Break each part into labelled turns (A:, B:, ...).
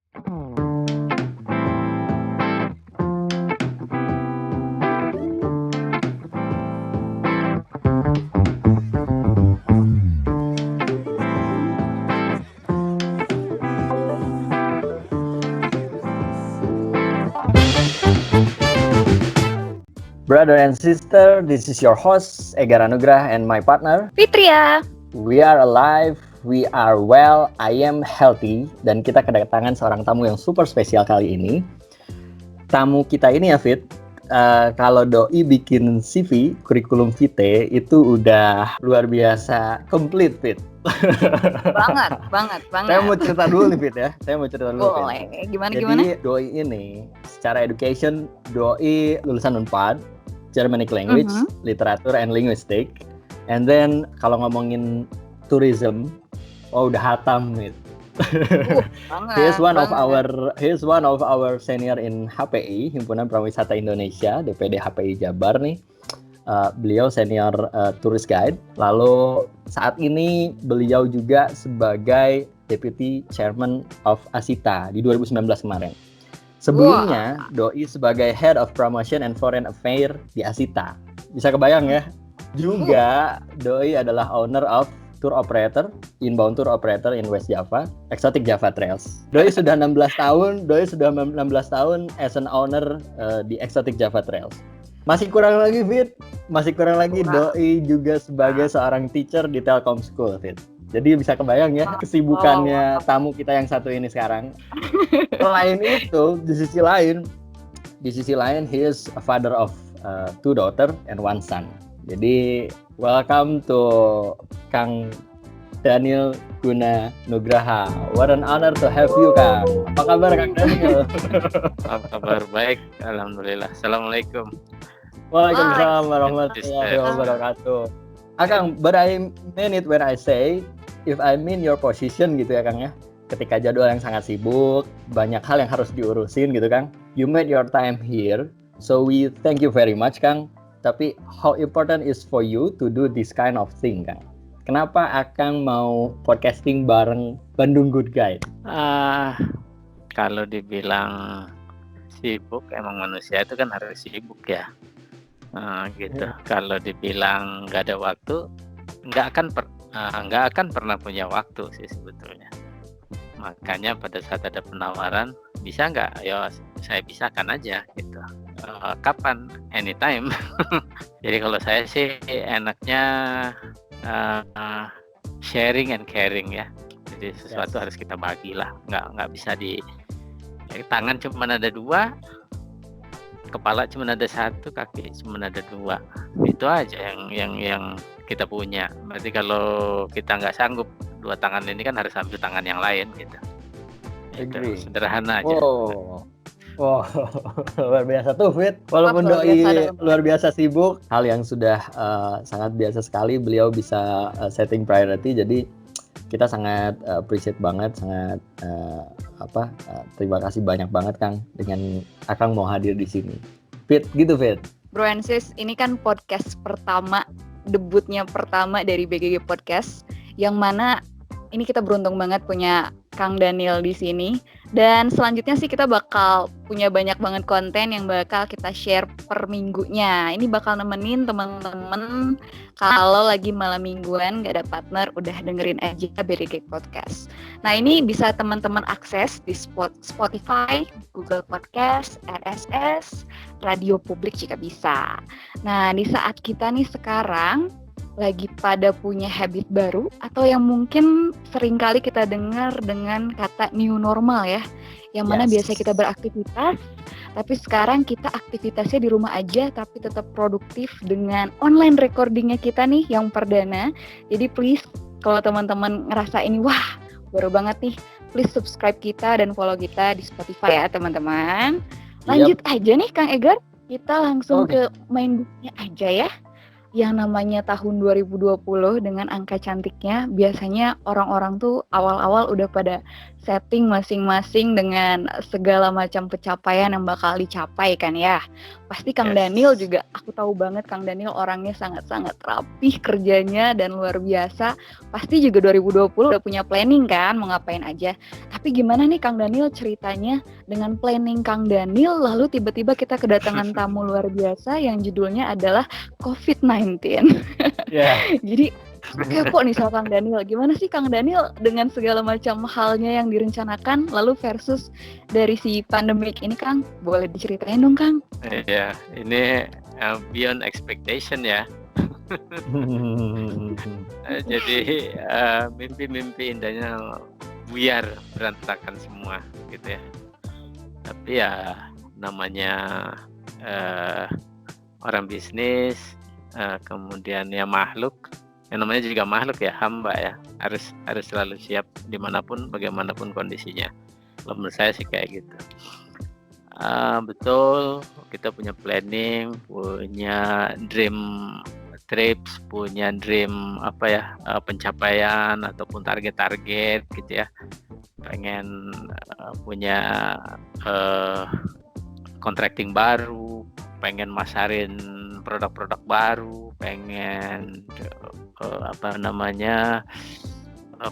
A: Brother and sister, this is your host Egar Anugrah and my partner
B: Fitria.
A: We are alive, we are well, I am healthy. Dan kita kedatangan seorang tamu yang super spesial kali ini. Tamu kita ini ya Fit, kalau Doi bikin CV, kurikulum vitae itu udah luar biasa complete Fit.
B: Banget.
A: Saya mau cerita dulu nih Fit ya.
B: Boleh. Gimana?
A: Jadi Doi ini secara education, Doi lulusan Unpad, Germanic language, literature and linguistic. And then kalau ngomongin tourism, udah hatam Fit. He is one of our senior in HPI, Himpunan Prawisata Indonesia, DPD HPI Jabar nih. Beliau senior tourist guide. Lalu saat ini beliau juga sebagai Deputy Chairman of ASITA di 2019 kemarin. Sebelumnya Doi sebagai Head of Promotion and Foreign Affairs di ASITA. Bisa kebayang ya? Juga Doi adalah owner of tour operator, inbound tour operator in West Java, Exotic Java Trails. Doi sudah 16 tahun as an owner di Exotic Java Trails. Masih kurang lagi Fit, Doi juga sebagai seorang teacher di Telkom School Fit. Jadi bisa kebayang ya kesibukannya tamu kita yang satu ini sekarang. Selain itu, di sisi lain he is a father of 2 daughters and 1 son. Jadi welcome to Kang Daniel Guna Nugraha. What an honor to have you, Kang. Apa kabar, Kang Daniel?
C: Apa kabar? Baik, alhamdulillah. Assalamualaikum.
A: Waalaikumsalam warahmatullahi wabarakatuh. Kang, but I mean it when I say, if I'm in your position gitu ya, Kang ya. Ketika jadwal yang sangat sibuk, banyak hal yang harus diurusin gitu, Kang. You made your time here, so we thank you very much, Kang. Tapi how important is for you to do this kind of thing, Kang? Kenapa Akang mau podcasting bareng Bandung Good Guide?
C: Kalau dibilang sibuk, emang manusia itu kan harus sibuk ya. Gitu. Kalau dibilang nggak ada waktu, nggak akan pernah punya waktu sih sebetulnya. Makanya pada saat ada penawaran, bisa nggak? Ya saya pisahkan aja gitu. Kapan? Anytime. Jadi kalau saya sih enaknya sharing and caring ya. Jadi sesuatu harus kita bagilah. Nggak bisa tangan cuma ada 2, kepala cuma ada 1, kaki cuma ada 2. Itu aja yang kita punya. Berarti kalau kita nggak sanggup 2 tangan ini kan harus ambil tangan yang lain gitu. Itu sederhana aja.
A: Wow, luar biasa tuh Fit. Walaupun Doi luar biasa sibuk, hal yang sudah sangat biasa sekali beliau bisa setting priority. Jadi kita sangat appreciate banget, sangat terima kasih banyak banget Kang dengan Akang mau hadir di sini. Fit, gitu Fit.
B: Bro and sis, ini kan podcast pertama, debutnya pertama dari BGG Podcast, yang mana ini kita beruntung banget punya Kang Daniel di sini. Dan selanjutnya sih kita bakal punya banyak banget konten yang bakal kita share per minggunya. Ini bakal nemenin teman-teman kalau lagi malam mingguan gak ada partner, udah dengerin aja BGG Podcast. Nah ini bisa teman-teman akses di Spotify, Google Podcast, RSS, Radio Publik jika bisa. Nah di saat kita nih sekarang lagi pada punya habit baru atau yang mungkin seringkali kita dengar dengan kata new normal ya, yang mana biasa kita beraktivitas, tapi sekarang kita aktivitasnya di rumah aja tapi tetap produktif dengan online recordingnya kita nih yang perdana. Jadi please kalau teman-teman ngerasa ini wah baru banget nih, please subscribe kita dan follow kita di Spotify ya teman-teman. Lanjut aja nih Kang Egar, kita langsung ke main booknya aja ya. Yang namanya tahun 2020 dengan angka cantiknya, biasanya orang-orang tuh awal-awal udah pada setting masing-masing dengan segala macam pencapaian yang bakal dicapai kan ya. Pasti Kang Daniel juga, aku tahu banget Kang Daniel orangnya sangat-sangat rapih kerjanya dan luar biasa. Pasti juga 2020 udah punya planning kan mau ngapain aja. Tapi gimana nih Kang Daniel ceritanya dengan planning Kang Daniel lalu tiba-tiba kita kedatangan tamu luar biasa yang judulnya adalah COVID-19. Jadi kepo nih sama Kang Daniel. Gimana sih Kang Daniel dengan segala macam halnya yang direncanakan lalu versus dari si pandemik ini Kang? Boleh diceritain dong Kang?
C: Iya, ini beyond expectation ya. Jadi mimpi-mimpi indahnya buyar, berantakan semua gitu ya. Tapi ya namanya orang bisnis, kemudian ya makhluk, yang namanya juga makhluk ya, hamba ya, harus selalu siap dimanapun bagaimanapun kondisinya. Kalau menurut saya sih kayak gitu. Betul, kita punya planning, punya dream trips, punya dream pencapaian ataupun target-target gitu ya. Pengen punya contracting baru, pengen masarin produk-produk baru, pengen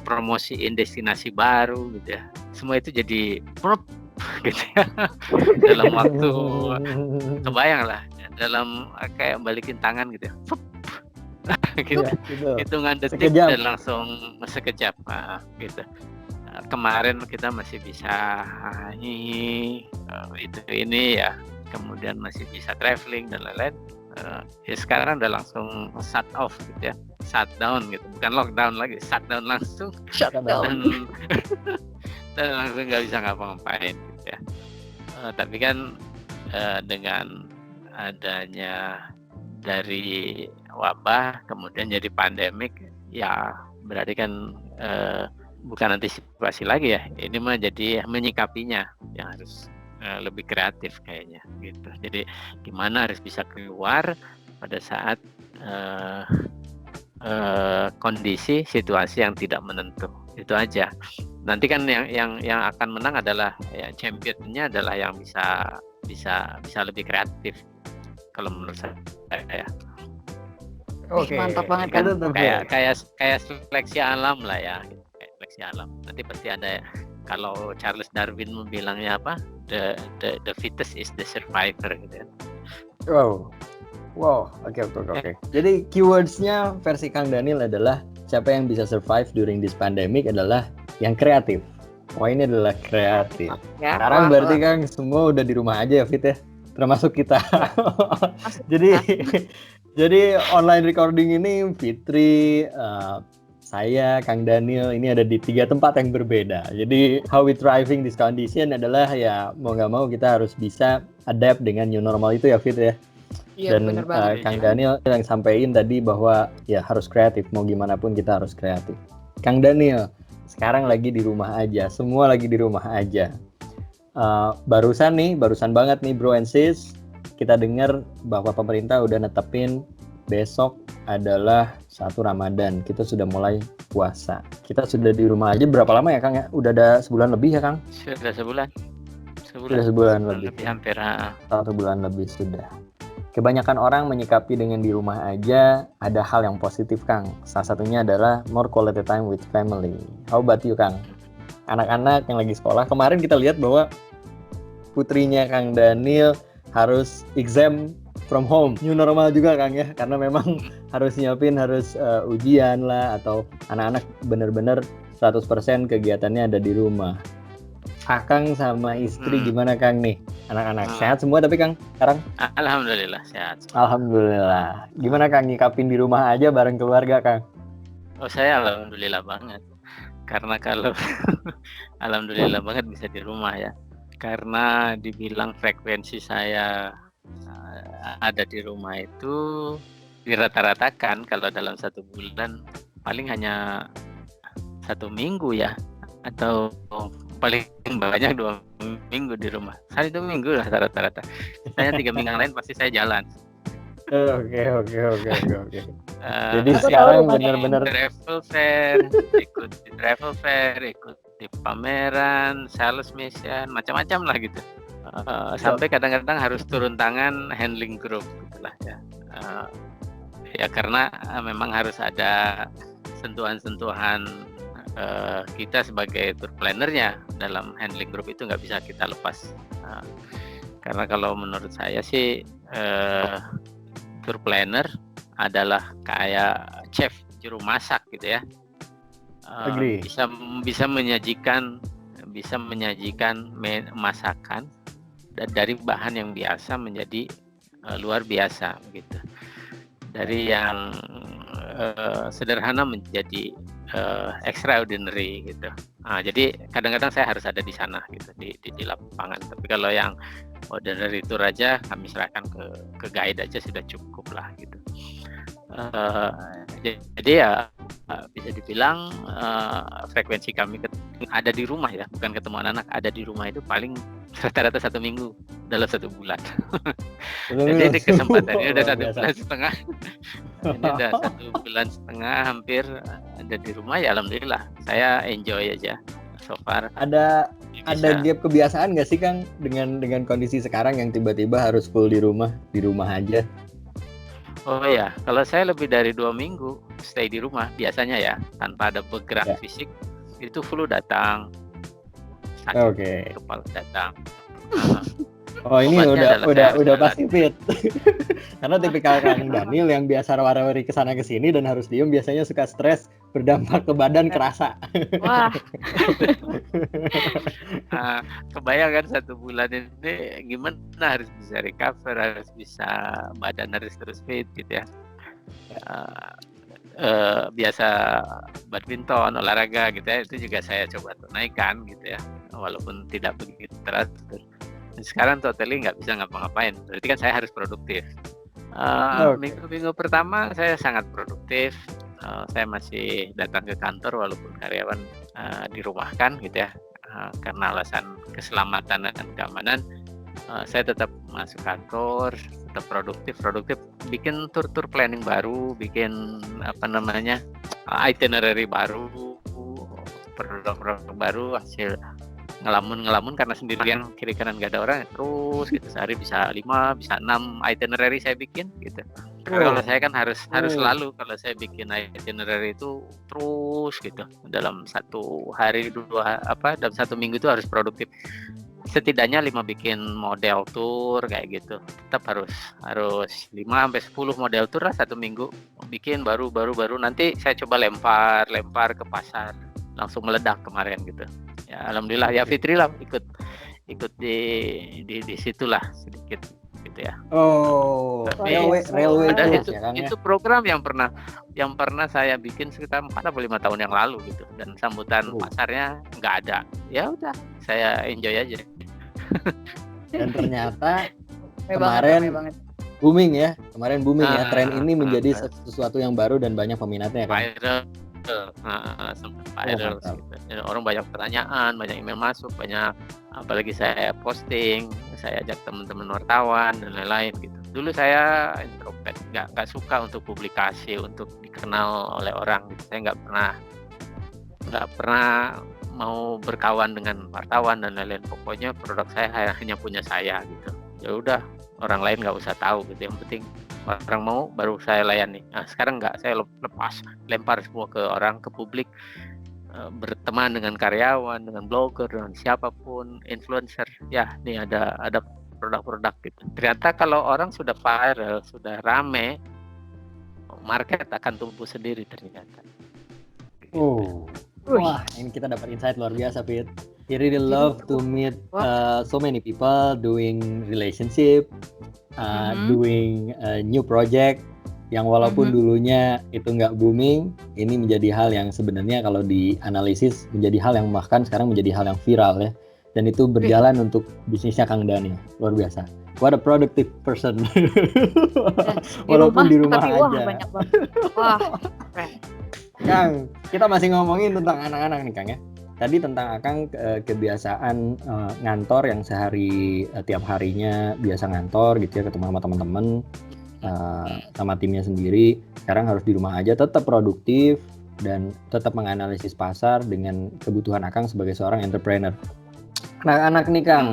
C: promosiin destinasi baru gitu ya. Semua itu jadi gitu ya. Dalam waktu kebayang lah, dalam kayak balikin tangan gitu ya. Gitu. Hitungan detik dan langsung sekejap gitu. Kemarin kita masih bisa ini ya, kemudian masih bisa traveling dan lain-lain. Ya sekarang udah langsung shut off gitu ya, shutdown gitu, bukan lockdown lagi, shutdown langsung, dan langsung nggak bisa ngapa-ngapain gitu ya. Tapi kan dengan adanya dari wabah kemudian jadi pandemik ya, berarti kan bukan antisipasi lagi ya, ini mah jadi menyikapinya yang harus lebih kreatif kayaknya gitu. Jadi gimana harus bisa keluar pada saat kondisi situasi yang tidak menentu, itu aja. Nanti kan yang akan menang adalah ya, championnya adalah yang bisa lebih kreatif kalau menurut saya ya.
B: Oke. Mantap banget kan.
C: Kayak seleksi alam lah ya, kayak seleksi alam. Nanti pasti ada, kalau Charles Darwin bilangnya apa? The fittest is the survivor gitu ya.
A: Wow, oke. Jadi keywords-nya versi Kang Daniel adalah siapa yang bisa survive during this pandemic adalah yang kreatif. Poinnya adalah kreatif. Ya, sekarang berarti Kang semua udah di rumah aja ya, Fit ya, termasuk kita. Jadi online recording ini Fitri, saya, Kang Daniel ini ada di 3 tempat yang berbeda. Jadi how we thriving this condition adalah ya mau nggak mau kita harus bisa adapt dengan new normal itu ya, Fit ya.
B: Iya,
A: dan Kang Daniel yang sampaikan tadi bahwa ya harus kreatif, mau gimana pun kita harus kreatif. Kang Daniel sekarang lagi di rumah aja, semua lagi di rumah aja. Barusan banget nih bro and sis, kita dengar bahwa pemerintah udah netepin besok adalah 1 Ramadan. Kita sudah mulai puasa. Kita sudah di rumah aja berapa lama ya Kang ya? Udah ada sebulan lebih ya Kang?
C: Sudah sebulan.
A: Sudah sebulan lebih.
C: Hampir
A: 1 bulan lebih sudah. Kebanyakan orang menyikapi dengan di rumah aja ada hal yang positif Kang. Salah satunya adalah more quality time with family. How about you Kang? Anak-anak yang lagi sekolah, kemarin kita lihat bahwa putrinya Kang Daniel harus exam from home, new normal juga Kang ya, karena memang harus nyiapin ujian lah, atau anak-anak benar-benar 100% kegiatannya ada di rumah. Akang sama istri gimana Kang nih? Anak-anak sehat semua tapi Kang sekarang?
C: Alhamdulillah sehat.
A: Alhamdulillah. Gimana Kang nyikapin di rumah aja bareng keluarga Kang?
C: Oh saya alhamdulillah banget. Karena kalau alhamdulillah banget bisa di rumah ya. Karena dibilang frekuensi saya ada di rumah itu dirata-ratakan kalau dalam 1 bulan paling hanya 1 minggu ya, atau paling banyak 2 minggu di rumah. 1 minggu lah rata-rata. Saya 3 minggu lain pasti saya jalan.
A: Oke. Jadi sekarang benar-benar
C: travel fair, ikut di pameran, sales mission, macam-macam lah gitu. Sampai kadang-kadang harus turun tangan handling grup gitulah ya. Ya karena memang harus ada sentuhan-sentuhan kita sebagai tour planner-nya dalam handling grup itu nggak bisa kita lepas. Karena kalau menurut saya sih tour planner adalah kayak chef, juru masak gitu ya.
A: Agree.
C: Bisa menyajikan masakan dari bahan yang biasa menjadi luar biasa gitu. Dari yang sederhana menjadi extraordinary gitu. Jadi kadang-kadang saya harus ada di sana gitu di lapangan. Tapi kalau yang ordinary tour aja kami serahkan ke guide aja sudah cukup lah gitu. Jadi ya bisa dibilang frekuensi kami ada di rumah ya, bukan ketemu anak-anak, ada di rumah itu paling rata-rata 1 minggu dalam 1 bulan. Jadi ini kesempatannya udah 1 bulan setengah. Ini udah 1 bulan setengah hampir ada di rumah ya, alhamdulillah saya enjoy aja so far.
A: Ada gap kebiasaan nggak sih Kang dengan kondisi sekarang yang tiba-tiba harus full di rumah aja?
C: Oh ya, kalau saya lebih dari 2 minggu stay di rumah biasanya ya, tanpa ada bergerak fisik, itu flu datang, sakit kepala datang.
A: Oh ini udah pasti fit. Karena tipikal Kang Daniel yang biasa wara-wari kesana kesini dan harus diem biasanya suka stres, berdampak ke badan kerasa.
B: Wah.
C: Kebayang kan 1 bulan ini gimana, harus bisa recover, harus bisa badan harus terus fit gitu ya. Biasa badminton, olahraga gitu ya, itu juga saya coba tunaikan gitu ya, walaupun tidak begitu teratur. Sekarang totally nggak bisa ngapa-ngapain, berarti kan saya harus produktif. Minggu pertama saya sangat produktif. Saya masih datang ke kantor walaupun karyawan dirumahkan gitu ya, karena alasan keselamatan dan keamanan. Saya tetap masuk kantor, tetap produktif, bikin tour planning baru, bikin itinerary baru, produk baru, hasil ngelamun karena sendirian, kiri kanan gak ada orang, terus gitu sehari bisa 5, bisa 6 itinerary saya bikin gitu. Kalau saya kan harus selalu, kalau saya bikin itinerary itu terus gitu, dalam 1 hari dalam 1 minggu itu harus produktif. Setidaknya 5 bikin model tour kayak gitu. Tetap harus 5-10 model tour lah 1 minggu. Bikin baru nanti saya coba lempar ke pasar. Langsung meledak kemarin gitu. Ya alhamdulillah ya, Fitri lah ikut di situlah sedikit gitu ya. Tapi
A: railway
C: itu program yang pernah saya bikin sekitar 4 atau 5 tahun yang lalu gitu, dan sambutan pasarnya nggak ada. Ya udah, saya enjoy aja.
A: Dan ternyata kemarin booming ya. Tren ini menjadi sesuatu yang baru dan banyak peminatnya kan.
C: Sempat viral gitu. Orang banyak pertanyaan, banyak email masuk, banyak, apalagi saya posting, saya ajak teman-teman wartawan dan lain-lain gitu. Dulu saya introvert, nggak suka untuk publikasi, untuk dikenal oleh orang gitu. Saya nggak pernah mau berkawan dengan wartawan dan lain-lain. Pokoknya produk saya hanya punya saya gitu. Ya udah, orang lain nggak usah tahu gitu. Yang penting orang mau baru saya layani. Nah sekarang nggak, saya lempar semua ke orang, ke publik, berteman dengan karyawan, dengan blogger, dengan siapapun, influencer. Ya nih ada produk-produk gitu. Ternyata kalau orang sudah viral, sudah rame, market akan tumbuh sendiri ternyata.
A: Wah, ini kita dapat insight luar biasa, Pit. I really love to meet so many people doing relationship, doing a new project yang walaupun dulunya itu nggak booming, ini menjadi hal yang sebenarnya kalau dianalisis menjadi hal yang bahkan sekarang menjadi hal yang viral ya. Dan itu berjalan untuk bisnisnya Kang Daniel. Luar biasa. What a productive person. Walaupun di rumah aja.
B: Wah, banyak banget. Wah, keren.
A: Kang, kita masih ngomongin tentang anak-anak nih Kang ya. Tadi tentang Akang kebiasaan ngantor yang sehari tiap harinya biasa ngantor gitu ya, ketemu sama teman-teman, sama timnya sendiri. Sekarang harus di rumah aja, tetap produktif, dan tetap menganalisis pasar dengan kebutuhan Akang sebagai seorang entrepreneur. Anak-anak nih Kang,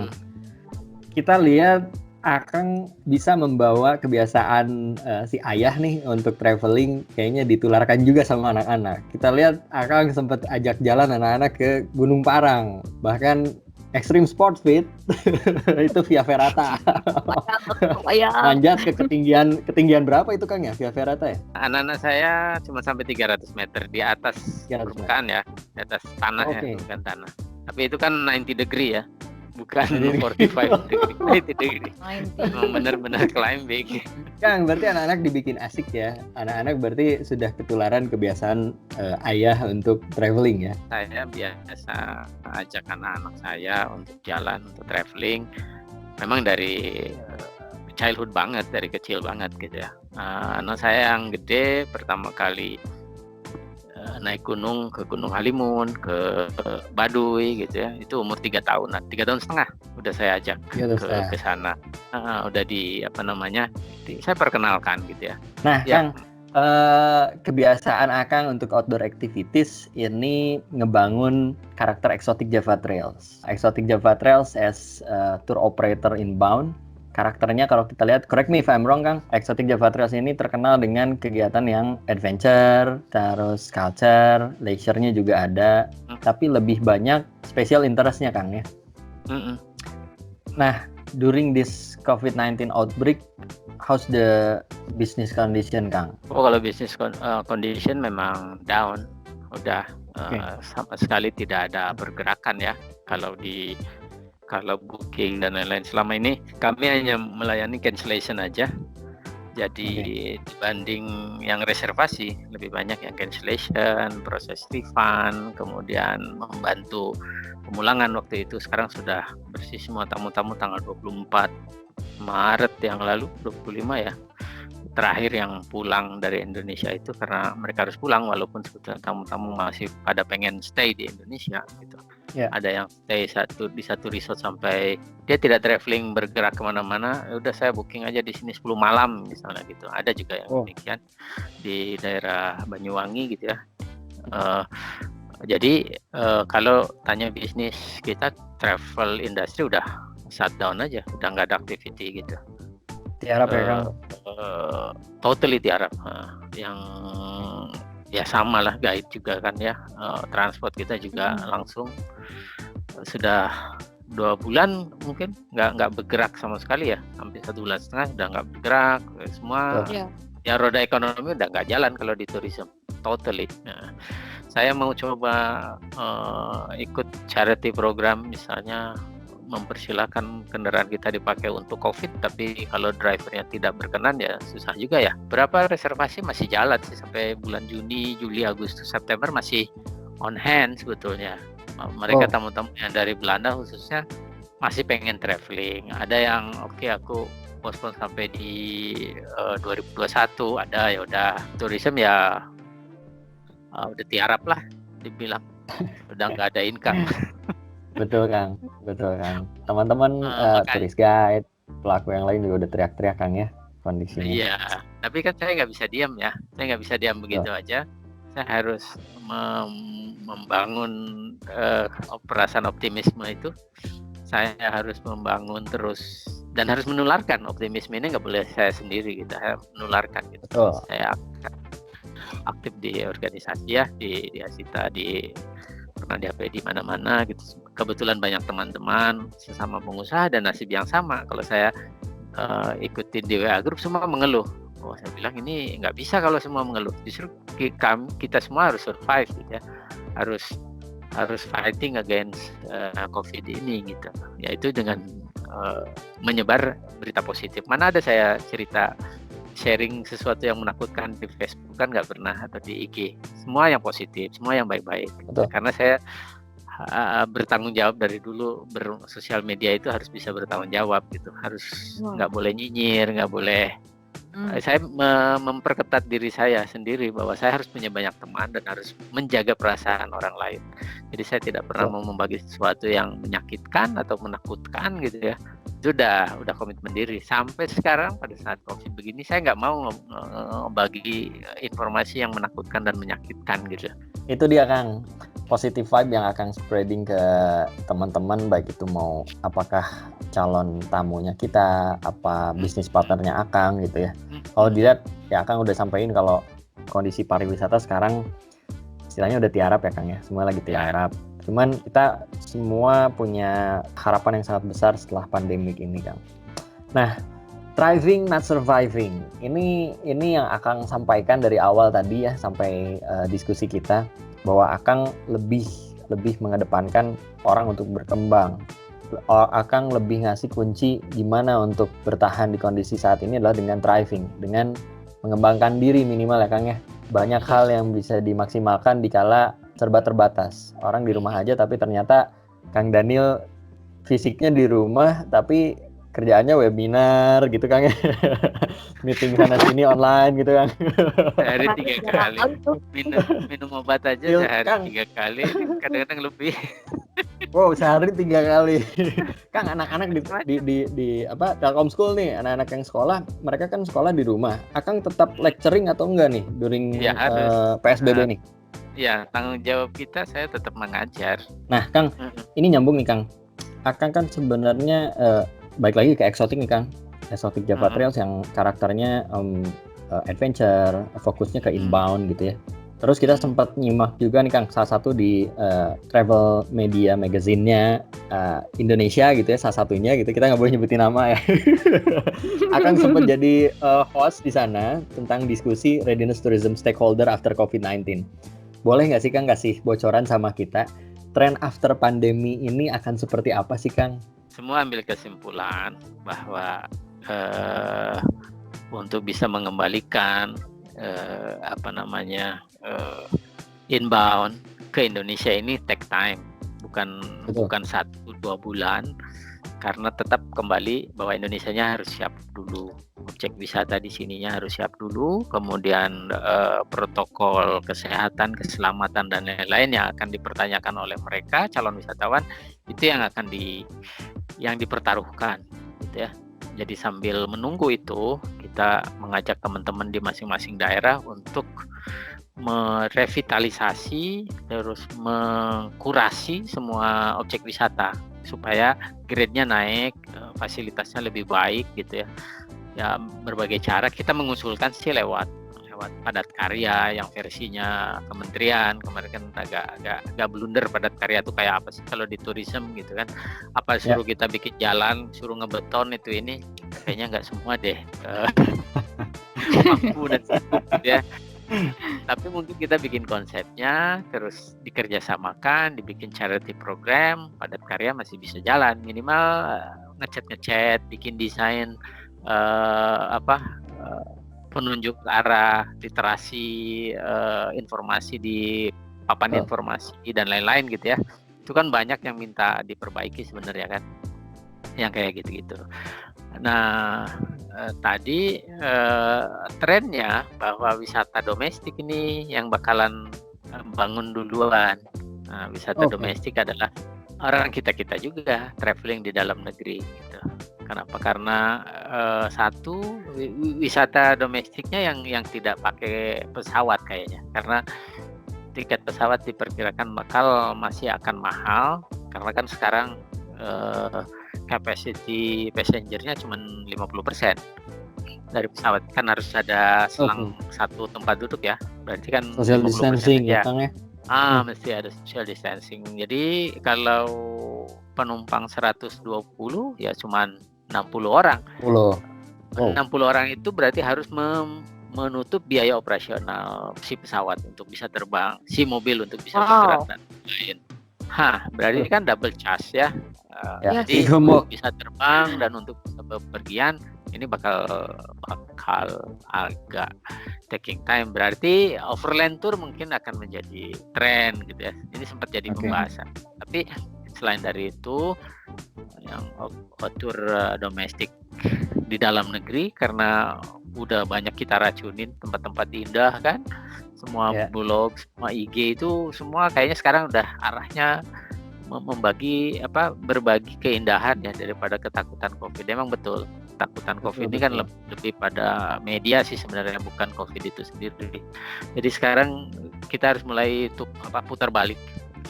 A: kita lihat Akang bisa membawa kebiasaan si ayah nih untuk traveling, kayaknya ditularkan juga sama anak-anak. Kita lihat Akang sempat ajak jalan anak-anak ke Gunung Parang, bahkan Extreme Sports Fit itu Via Ferrata. Manjat ke ketinggian berapa itu Kang ya, Via Ferrata ya?
C: Anak-anak saya cuma sampai 300 meter di atas permukaan ya, di atas tanah ya, bukan tanah. Tapi itu kan 90 degree ya, bukan 45 degree, 90 degree. Memang benar-benar climbing.
A: Kang, berarti anak-anak dibikin asik ya. Anak-anak berarti sudah ketularan kebiasaan ayah untuk traveling ya.
C: Saya biasa ajak anak-anak saya untuk jalan, untuk traveling. Memang dari childhood banget, dari kecil banget gitu ya. Anak saya yang gede pertama kali naik gunung ke Gunung Halimun, ke Baduy gitu ya. Itu umur 3 tahunan, 3 tahun setengah udah saya ajak ke sana. Udah saya perkenalkan gitu ya.
A: Nah, ya. Kang, kebiasaan Akang untuk outdoor activities ini ngebangun karakter Exotic Java Trails. Exotic Java Trails as tour operator inbound. Karakternya kalau kita lihat, correct me if I'm wrong Kang, Exotic Java Trails ini terkenal dengan kegiatan yang adventure, terus culture, leisure-nya juga ada, tapi lebih banyak special interest-nya Kang ya. Nah, during this COVID-19 outbreak, how's the business condition Kang?
C: Kalau business condition memang down, udah sama sekali tidak ada pergerakan ya. Kalau booking dan lain-lain, selama ini kami hanya melayani cancellation aja. Jadi dibanding yang reservasi, lebih banyak yang cancellation, proses refund, kemudian membantu pemulangan waktu itu. Sekarang sudah bersih semua tamu-tamu tanggal 24 Maret yang lalu, 25 ya. Terakhir yang pulang dari Indonesia itu karena mereka harus pulang walaupun sebetulnya tamu-tamu masih pada pengen stay di Indonesia gitu. Ada yang stay di satu resort sampai dia tidak traveling bergerak kemana-mana. Udah saya booking aja di sini 10 malam misalnya gitu. Ada juga yang demikian di daerah Banyuwangi gitu ya. Jadi kalau tanya bisnis kita, travel industry udah shutdown aja, udah nggak ada activity gitu.
A: Tiarap ya Kang?
C: Totally tiarap. Yang ya sama lah, guide juga kan ya, transport kita juga langsung sudah 2 bulan mungkin nggak bergerak sama sekali ya, hampir 1,5 bulan udah nggak bergerak semua. Ya roda ekonomi udah nggak jalan kalau di tourism, totally. Saya mau coba ikut charity program misalnya, mempersilahkan kendaraan kita dipakai untuk COVID, tapi kalau drivernya tidak berkenan ya susah juga ya. Berapa reservasi masih jalan sih sampai bulan Juni, Juli, Agustus, September masih on hand sebetulnya. Mereka tamu-tamu yang dari Belanda khususnya masih pengen traveling. Ada yang aku postpone sampai di 2021, ada ya udah tourism ya udah tiarap lah dibilang, udah nggak ada income.
A: Betul Kang. Teman-teman tourist guide, pelaku yang lain juga udah teriak-teriak Kang ya kondisinya.
C: Iya, tapi kan saya nggak bisa diam ya. Saya nggak bisa diam begitu aja. Saya harus membangun perasaan optimisme itu. Saya harus membangun terus dan harus menularkan optimisme ini, nggak boleh saya sendiri gitu. Saya menularkan gitu.
A: Betul.
C: Saya aktif di organisasi ya, di Asita, pernah di HP di mana-mana gitu. Kebetulan banyak teman-teman sesama pengusaha dan nasib yang sama. Kalau saya ikutin di WA Group semua mengeluh. Saya bilang ini nggak bisa kalau semua mengeluh. Justru kita semua harus survive gitu ya. Harus fighting against COVID ini gitu. Yaitu dengan menyebar berita positif. Mana ada saya cerita sharing sesuatu yang menakutkan di Facebook, kan nggak pernah, atau di IG. Semua yang positif, semua yang baik-baik. Karena saya bertanggung jawab dari dulu, bersosial media itu harus bisa bertanggung jawab gitu. Harus nggak boleh nyinyir, nggak boleh. Saya memperketat diri saya sendiri bahwa saya harus punya banyak teman dan harus menjaga perasaan orang lain. Jadi saya tidak pernah mau membagi sesuatu yang menyakitkan atau menakutkan gitu ya. itu udah komitmen diri. Sampai sekarang pada saat COVID begini saya nggak mau bagi informasi yang menakutkan dan menyakitkan gitu.
A: Itu dia Kang, positive vibe yang akan spreading ke teman-teman, baik itu mau apakah calon tamunya kita, apa bisnis partnernya Akang gitu ya. Kalau dilihat ya Akang udah sampaikan kalau kondisi pariwisata sekarang istilahnya udah tiarap ya Kang ya, semua lagi tiarap. Cuman kita semua punya harapan yang sangat besar setelah pandemik ini Kang. Nah, thriving not surviving. Ini yang Akang sampaikan dari awal tadi ya sampai diskusi kita, bahwa Akang lebih mengedepankan orang untuk berkembang. Akang lebih ngasih kunci gimana untuk bertahan di kondisi saat ini adalah dengan thriving, dengan mengembangkan diri minimal ya Kang ya. Banyak hal yang bisa dimaksimalkan dikala serba terbatas. Orang di rumah aja tapi ternyata Kang Daniel fisiknya di rumah tapi kerjaannya webinar gitu Kang ya. Meeting sana sini online gitu Kang.
C: Sehari 3 kali. Minum obat aja sehari Kang. 3 kali, kadang-kadang lebih.
A: Wow, sehari 3 kali. Kang, anak-anak di apa Telkom School nih, anak-anak yang sekolah, mereka kan sekolah di rumah. Akang tetap lecturing atau enggak nih during PSBB nih?
C: Ya, tanggung jawab kita saya tetap mengajar.
A: Nah, Kang, ini nyambung nih Kang. Akang kan sebenarnya balik lagi ke Exotic nih Kang. Exotic Java Trails yang karakternya adventure, fokusnya ke inbound gitu ya. Terus kita sempat nyimak juga nih Kang, salah satu di travel media magazine-nya Indonesia gitu ya, salah satunya gitu, kita nggak boleh nyebutin nama ya. Akang sempat jadi host di sana tentang diskusi readiness tourism stakeholder after COVID-19. Boleh nggak sih Kang kasih bocoran sama kita, tren after pandemi ini akan seperti apa sih Kang?
C: Semua ambil kesimpulan bahwa untuk bisa mengembalikan inbound ke Indonesia ini take time, bukan 1-2 bulan, karena tetap kembali bahwa Indonesianya harus siap dulu, objek wisata di sininya harus siap dulu, kemudian protokol kesehatan, keselamatan dan lain-lain yang akan dipertanyakan oleh mereka calon wisatawan itu yang dipertaruhkan gitu ya. Jadi sambil menunggu itu, kita mengajak teman-teman di masing-masing daerah untuk merevitalisasi, terus mengkurasi semua objek wisata supaya grade-nya naik, fasilitasnya lebih baik gitu ya. Ya berbagai cara kita mengusulkan sih lewat padat karya yang versinya kementerian. Kemarin kan agak blunder padat karya itu kayak apa sih kalau di tourism gitu kan, apa suruh kita bikin jalan, suruh ngebeton itu ini, kayaknya nggak semua deh mampu dan cukup gitu ya. Tapi mungkin kita bikin konsepnya, terus dikerjasamakan, dibikin charity program, padat karya masih bisa jalan, minimal ngecat, bikin desain penunjuk arah, literasi, informasi di papan informasi dan lain-lain gitu ya. Itu kan banyak yang minta diperbaiki sebenarnya kan, yang kayak gitu-gitu. Nah, tadi trennya bahwa wisata domestik ini yang bakalan bangun duluan. Nah, wisata domestik adalah orang kita juga traveling di dalam negeri gitu. Kenapa? Karena satu, wisata domestiknya yang tidak pakai pesawat kayaknya, karena tiket pesawat diperkirakan masih akan mahal, karena kan sekarang capacity passengernya cuma 50% dari pesawat, kan harus ada selang satu tempat duduk ya, berarti kan
A: social distancing ya Kang ya.
C: Mesti ada social distancing. Jadi kalau penumpang 120 ya cuman 60 orang. 60 orang itu berarti harus menutup biaya operasional si pesawat untuk bisa terbang, si mobil untuk bisa bergerak dan lain. Berarti kan double charge ya. Jadi untuk bisa terbang dan untuk bisa bepergian ini bakal agak taking time. Berarti overland tour mungkin akan menjadi tren gitu ya. Ini sempat jadi pembahasan. Tapi selain dari itu, yang tour domestik di dalam negeri, karena udah banyak kita racunin tempat-tempat indah kan, semua blog, semua IG itu semua kayaknya sekarang udah arahnya berbagi keindahan ya daripada ketakutan COVID. Emang betul ketakutan COVID ini kan lebih pada media sih sebenarnya, bukan COVID itu sendiri. Jadi sekarang kita harus mulai putar balik,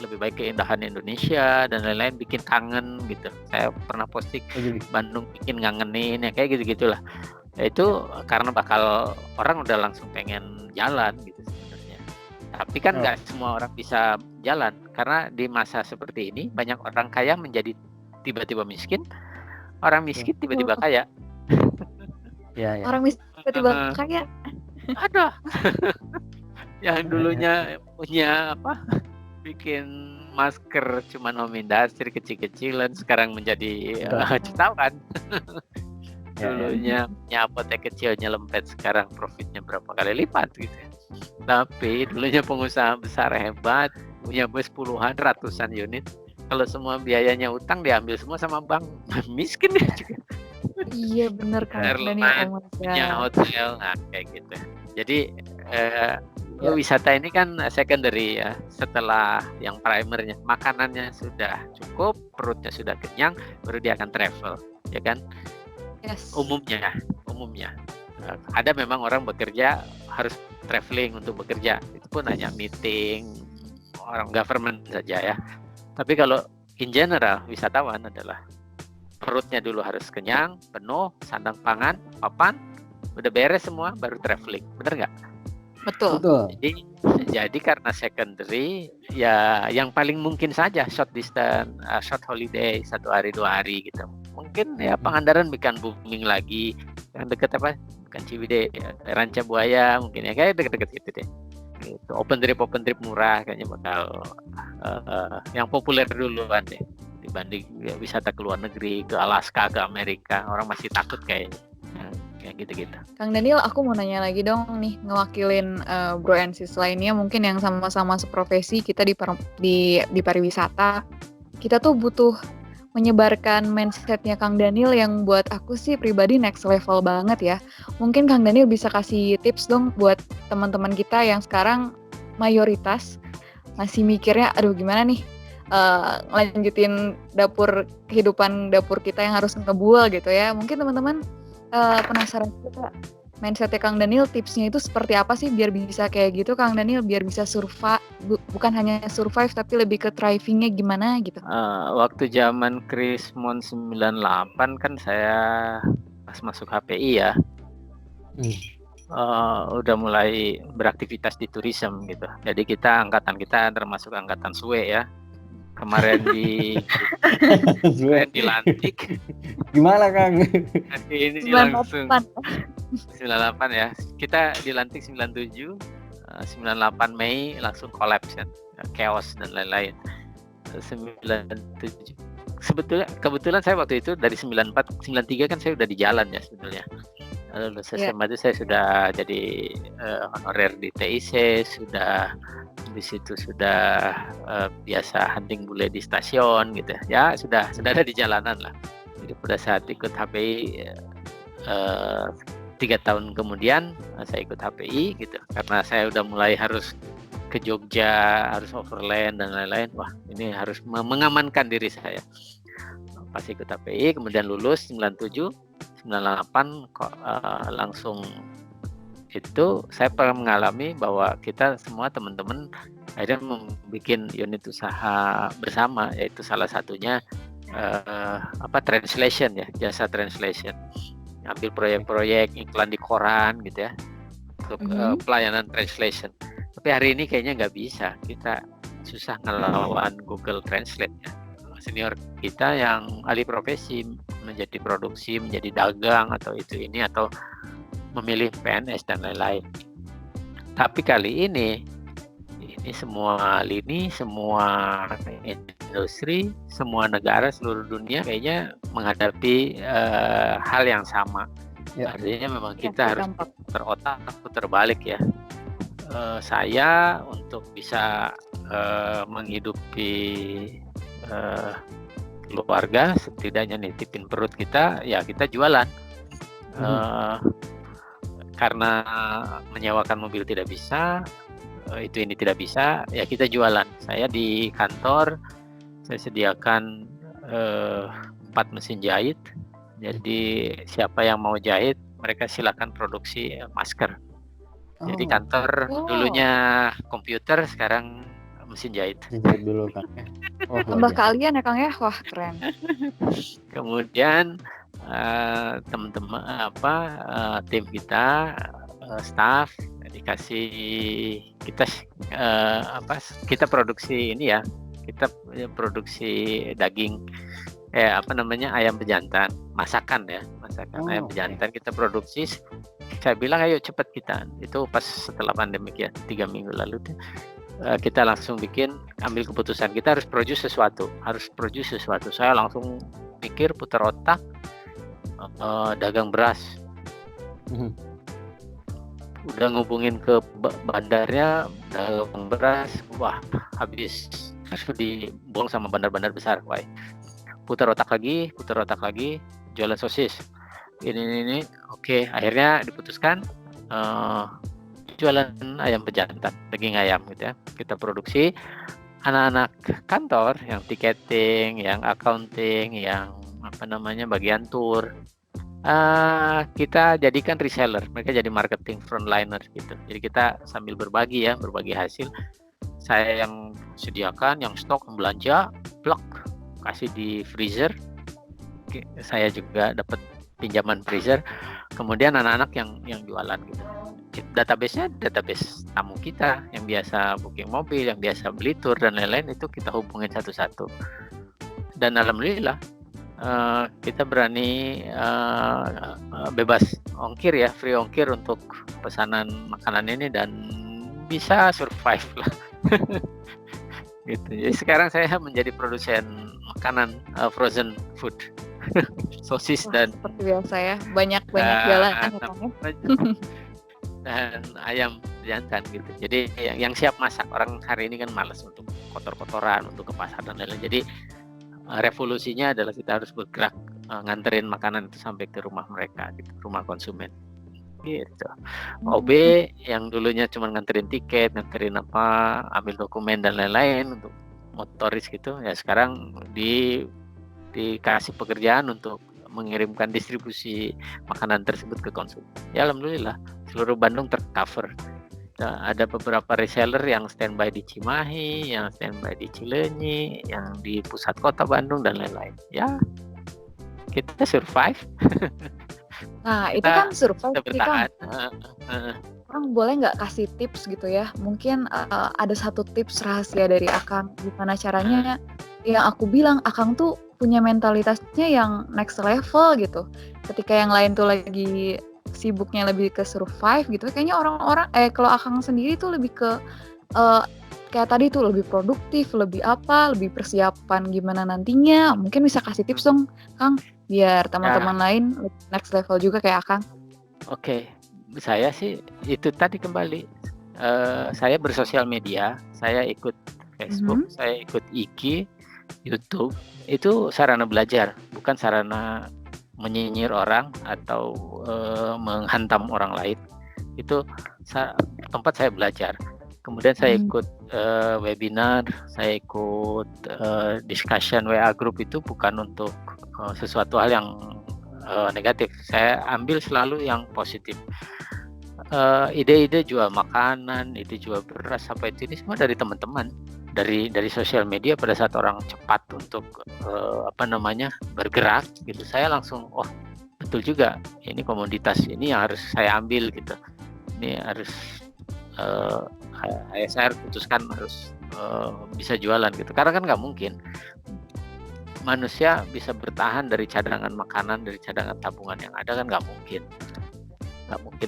C: lebih baik keindahan Indonesia dan lain-lain, bikin kangen gitu. Saya pernah posting Bandung bikin ngangenin ya, kayak gitu-gitulah. Ya, itu karena bakal orang udah langsung pengen jalan gitu sebenarnya. Tapi kan nggak semua orang bisa jalan, karena di masa seperti ini banyak orang kaya menjadi tiba-tiba miskin, orang miskin tiba-tiba kaya.
A: Ya.
B: Orang miskin tiba-tiba kaya.
C: Ada. Yang dulunya punya bikin masker cuma nomindasir kecil-kecilan, sekarang menjadi jutawan. Dulunya punya apotek kecil nyelempet, sekarang profitnya berapa kali lipat gitu. Tapi dulunya pengusaha besar hebat, punya bus puluhan ratusan unit, kalau semua biayanya utang diambil semua sama bank, miskin dia juga.
B: Iya benar kan.
C: Airline, punya hotel, nah kayak gitu. Jadi wisata ini kan secondary ya, setelah yang primernya, makanannya sudah cukup, perutnya sudah kenyang, baru dia akan travel, ya kan?
B: Yes.
C: Umumnya ada memang orang bekerja harus traveling untuk bekerja, itu pun hanya meeting orang government saja ya. Tapi kalau in general wisatawan adalah perutnya dulu harus kenyang, penuh, sandang pangan, papan, udah beres semua baru traveling, bener nggak?
B: Betul.
C: Jadi karena secondary ya yang paling mungkin saja short distance, short holiday 1 hari 2 hari gitu. Mungkin ya Pangandaran bikin booming lagi, yang dekat bukan Ciwidey, Ranca Buaya mungkin ya, kayak deket-deket gitu deh. Gitu. Open trip murah kayaknya bakal yang populer duluan deh dibanding wisata ke luar negeri, ke Alaska, ke Amerika. Orang masih takut kayaknya. Kayak gitu-gitu.
B: Kang Daniel, aku mau nanya lagi dong nih, ngewakilin bro and sis lainnya mungkin yang sama-sama seprofesi kita di pariwisata. Kita tuh butuh menyebarkan mindsetnya Kang Daniel yang buat aku sih pribadi next level banget ya. Mungkin Kang Daniel bisa kasih tips dong buat teman-teman kita yang sekarang mayoritas masih mikirnya, aduh gimana nih lanjutin kehidupan dapur kita yang harus ngebual gitu ya. Mungkin teman-teman penasaran juga mindsetnya Kang Daniel, tipsnya itu seperti apa sih biar bisa kayak gitu Kang Daniel, biar bisa survive, bukan hanya survive tapi lebih ke thrivingnya gimana gitu.
C: Waktu zaman Krismon 98 kan saya pas masuk HPI ya, udah mulai beraktivitas di tourism gitu. Jadi angkatan kita termasuk angkatan SUE ya. Kemarin dilantik.
A: Gimana Kang?
C: Ini langsung 98 ya. Kita dilantik 97, 98 Mei langsung collapse kan, chaos dan lain-lain. 97. Kebetulan saya waktu itu dari 94, 93 kan saya udah di jalan ya sebetulnya. Lulus SMA itu saya sudah jadi honorer di TIC, sudah di situ sudah biasa hunting bule di stasiun gitu ya, sudah ada di jalanan lah. Jadi pada saat ikut HPI 3 tahun kemudian saya ikut HPI gitu, karena saya udah mulai harus ke Jogja, harus overland dan lain-lain. Wah, ini harus mengamankan diri saya. Pas ikut HPI kemudian lulus 97, 98 langsung itu saya pernah mengalami bahwa kita semua teman-teman akhirnya membuat unit usaha bersama, yaitu salah satunya translation ya, jasa translation. Ambil proyek-proyek iklan di koran gitu ya untuk pelayanan translation. Tapi hari ini kayaknya nggak bisa, kita susah ngelawan Google Translate ya. Senior kita yang ahli profesi menjadi produksi, menjadi dagang atau itu ini, atau memilih PNS dan lain-lain. Tapi kali ini semua lini, semua industri, semua negara seluruh dunia kayaknya menghadapi hal yang sama. Ya. Artinya memang kita harus putar balik ya. Saya untuk bisa menghidupi keluarga, setidaknya nitipin perut kita, ya kita jualan. Karena menyewakan mobil tidak bisa, ini tidak bisa, ya kita jualan. Saya di kantor Saya sediakan 4 mesin jahit. Jadi siapa yang mau jahit, mereka silakan produksi masker. Jadi kantor dulunya komputer, sekarang mesin jahit.
A: Jahit dulu Kang.
B: Tambah kalian ya Kang ya, wah keren.
C: Kemudian teman-teman tim kita, staff dikasih kita produksi ini ya, kita produksi daging ayam pejantan, masakan ayam pejantan kita produksi. Saya bilang ayo cepat kita, itu pas setelah pandemik ya, 3 minggu lalu kita langsung ambil keputusan, kita harus produce sesuatu. Saya langsung pikir, putar otak, dagang beras. Udah ngubungin ke bandarnya, dagang beras, wah habis, harus dibuang sama bandar-bandar besar. Wah, putar otak lagi, jualan sosis. Ini, oke, akhirnya diputuskan jualan ayam pejantan, daging ayam gitu ya. Kita produksi, anak-anak kantor yang tiketing, yang accounting, yang bagian tour, kita jadikan reseller, mereka jadi marketing frontliner gitu. Jadi kita sambil berbagi hasil. Saya yang sediakan, yang stok, belanja, plak, kasih di freezer. Saya juga dapat pinjaman freezer. Kemudian anak-anak yang jualan gitu. Database-nya database tamu kita yang biasa booking mobil, yang biasa beli tour dan lain-lain, itu kita hubungin satu-satu. Dan alhamdulillah kita berani bebas ongkir ya, free ongkir untuk pesanan makanan ini, dan bisa survive lah. Gitu. Jadi sekarang saya menjadi produsen makanan frozen food, sosis. Wah, dan
B: seperti biasa ya, banyak jalan
C: dan ayam jantan gitu. Jadi yang siap masak, orang hari ini kan malas untuk kotor-kotoran, untuk ke pasar dan lain-lain. Jadi revolusinya adalah kita harus bergerak nganterin makanan itu sampai ke rumah mereka, gitu, rumah konsumen. Gitu. OB yang dulunya cuma nganterin tiket, nganterin ambil dokumen dan lain-lain untuk motoris gitu, ya sekarang dikasih pekerjaan untuk mengirimkan distribusi makanan tersebut ke konsumen. Ya alhamdulillah seluruh Bandung tercover. Ada beberapa reseller yang standby di Cimahi, yang standby di Cileunyi, yang di pusat kota Bandung dan lain-lain. Ya kita survive.
B: Nah, itu kan survive sih Kang. Orang boleh nggak kasih tips gitu ya? Mungkin ada satu tips rahasia dari Akang, gimana caranya? Yang aku bilang, Akang tuh punya mentalitasnya yang next level gitu. Ketika yang lain tuh lagi sibuknya lebih ke survive gitu, kayaknya orang-orang kalau Akang sendiri tuh lebih ke kayak tadi tuh lebih produktif, lebih persiapan gimana nantinya. Mungkin bisa kasih tips dong, Kang, biar teman-teman lain next level juga kayak Akang.
C: Oke, saya sih itu tadi kembali. Saya bersosial media, saya ikut Facebook, saya ikut IG, YouTube. Itu sarana belajar, bukan sarana menyinyir orang atau menghantam orang lain. Itu tempat saya belajar. Kemudian saya ikut webinar, saya ikut discussion WA group, itu bukan untuk sesuatu hal yang negatif. Saya ambil selalu yang positif. Ide-ide jual makanan, ide jual beras, apa itu, ini semua dari teman-teman, dari sosial media. Pada saat orang cepat untuk bergerak gitu, saya langsung betul juga, ini komoditas ini yang harus saya ambil gitu. Ini harus saya putuskan harus bisa jualan gitu, karena kan nggak mungkin manusia bisa bertahan dari cadangan makanan, dari cadangan tabungan yang ada, kan nggak mungkin.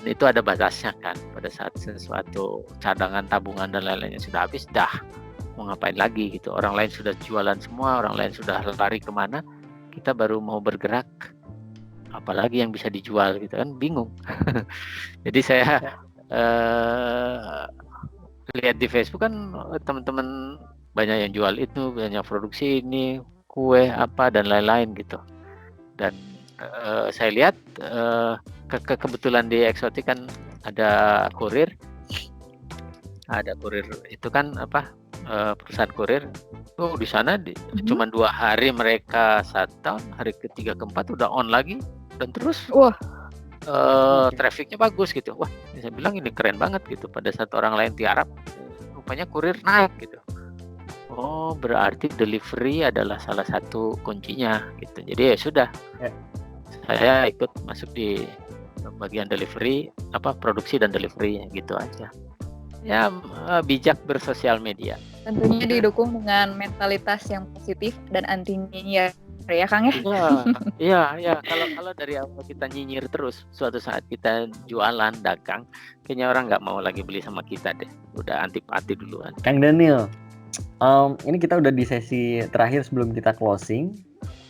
C: Itu ada batasnya kan. Pada saat sesuatu cadangan tabungan dan lain-lainnya sudah habis, mau ngapain lagi gitu. Orang lain sudah jualan semua, orang lain sudah lari kemana, kita baru mau bergerak, apalagi yang bisa dijual gitu kan, bingung. Jadi saya lihat di Facebook kan teman-teman banyak yang jual itu, banyak produksi ini, kue apa dan lain-lain gitu. Dan saya lihat kebetulan di Eksotik kan ada kurir itu kan perusahaan kurir. Oh, di sana cuma 2 hari mereka shutdown, hari ketiga keempat udah on lagi dan terus
B: Wah,
C: trafficnya bagus gitu. Wah, saya bilang ini keren banget gitu. Pada saat orang lain tiarap, rupanya kurir naik gitu. Oh, berarti delivery adalah salah satu kuncinya gitu. Jadi ya sudah, saya ikut masuk di bagian delivery, produksi dan delivery gitu aja. Ya, bijak bersosial media.
B: tentunya didukung dengan mentalitas yang positif dan anti nyinyir ya Kang ya.
C: Iya. Kalau dari awal kita nyinyir terus, suatu saat kita jualan dagang, kayaknya orang nggak mau lagi beli sama kita deh. Udah antipati duluan.
A: Kang Daniel, ini kita udah di sesi terakhir sebelum kita closing.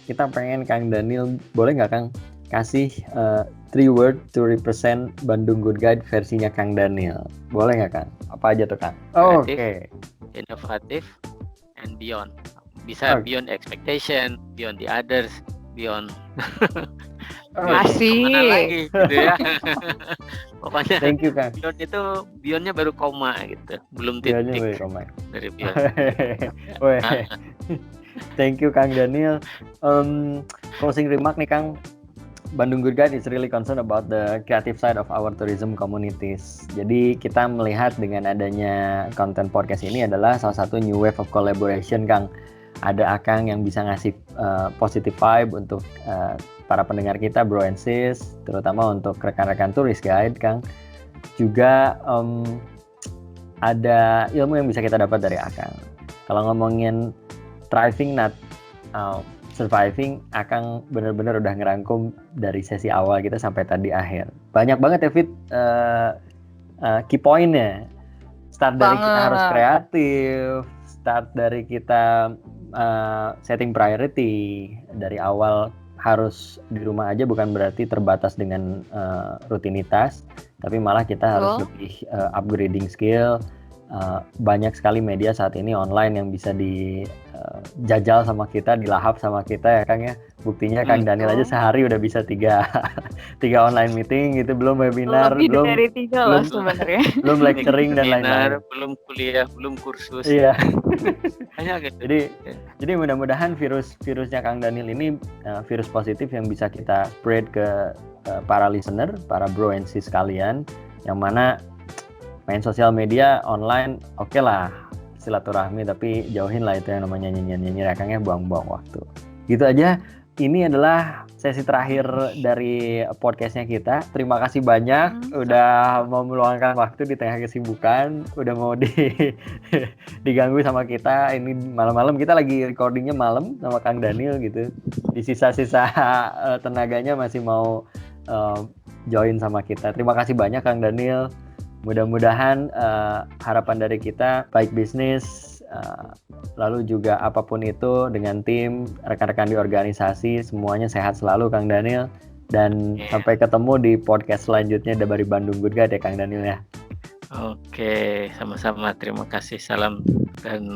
A: Kita pengen Kang Daniel, boleh nggak Kang kasih 3 word to represent Bandung Good Guide versinya Kang Daniel? Boleh nggak Kang? Apa aja tuh Kang?
C: Oke. Inovatif and beyond. Bisa beyond expectation, beyond the others, beyond
B: Masih.
C: kemana lagi gitu ya. Pokoknya
A: thank you Kang.
C: beyond itu beyondnya baru koma gitu, belum titik.
A: Beyondnya baru koma.
C: Dari beyond.
A: Thank you Kang Daniel. Closing remark nih Kang. Bandung Good Guide is really concerned about the creative side of our tourism communities. Jadi kita melihat dengan adanya konten podcast ini adalah salah satu new wave of collaboration Kang. Ada Akang yang bisa ngasih positive vibe untuk para pendengar kita bro and sis, terutama untuk rekan-rekan turis guide Kang. Juga ada ilmu yang bisa kita dapat dari Akang. Kalau ngomongin thriving not surviving, Akang benar-benar udah ngerangkum dari sesi awal kita sampai tadi akhir. Banyak banget ya Fit key point-nya. Start dari kita harus kreatif, start dari kita setting priority. Dari awal harus di rumah aja bukan berarti terbatas dengan rutinitas, tapi malah kita harus lebih upgrading skill. Banyak sekali media saat ini online yang bisa dijajal sama kita, dilahap sama kita ya Kang ya. Buktinya Kang Daniel aja sehari udah bisa 3 online meeting gitu, belum webinar,
B: lebih dari 3 loh sebenarnya.
A: Belum lecturing dan lain-lain.
C: Belum kuliah, belum kursus.
A: Iya.
C: Banyak gitu.
A: Jadi mudah-mudahan virusnya Kang Daniel ini virus positif yang bisa kita spread ke para listener, para bro and sis sekalian, yang mana main sosial media online oke lah silaturahmi, tapi jauhin lah itu yang namanya nyinyir ya Kang ya, buang-buang waktu. Gitu aja. Ini adalah sesi terakhir dari podcastnya kita. Terima kasih banyak udah mau meluangkan waktu di tengah kesibukan, udah mau diganggu sama kita. Ini malam-malam, kita lagi recordingnya malam sama Kang Daniel gitu. Di sisa-sisa tenaganya masih mau join sama kita. Terima kasih banyak Kang Daniel. Mudah-mudahan harapan dari kita baik bisnis, lalu juga apapun itu dengan tim, rekan-rekan di organisasi, semuanya sehat selalu Kang Daniel. Dan sampai ketemu di podcast selanjutnya dari Bandung Good Guide ya Kang Daniel ya.
C: Oke, sama-sama. Terima kasih. Salam dan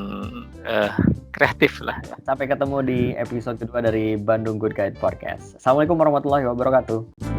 C: kreatif lah.
A: Sampai ketemu di episode kedua dari Bandung Good Guide Podcast. Assalamualaikum warahmatullahi wabarakatuh.